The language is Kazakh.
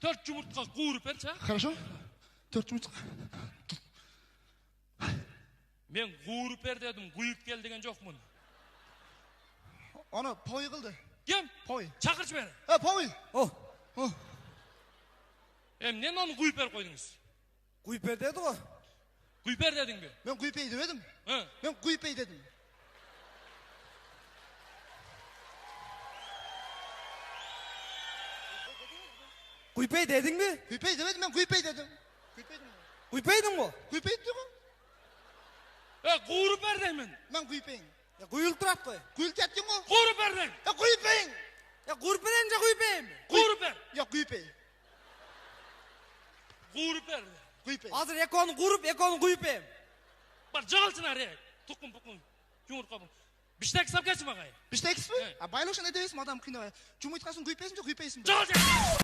4 жұмыртқа қуырып берші. Хорошо? 4 жұмыртқа. Мен қуырып бер дедім, құйып кел деген жоқпын. Ана пой қылды. Кем? Пой. Шақыршы бері. Пой. Мен оны құйып бер қойдыңыз. Құйып бер деді ғой. Құйып бер дедің бе? Мен құйып ей дедім. Мен құйып ей дедім. Құйып ей дедің бе? Құйып ей демедім, мен құйып ей дедім. Құйып едің ғой. Құйып ей деді ғой. Қуырып бер деймін. Мен құйып ейін. Құйылып тұрады ғой. Құйылып кеттің ғой. Қуырып бер деймін. Құйып ейін. Құйып берен же құйып ейін. Қуырып бер. Құйып ей. Қуырып бер. Құйып ей. Азыр екеуін құйып, екеуін құйып ейін. Бар жағалшын әрі. Тұқым бұқым. Жұмыртқа бұл. Біштек сап кетші мағай. Біштек іспі? Байлықшын әдевесім адам қинауы. Жұмыртқасын құйып ейсің же құйып ейсің бе? Жағалшын.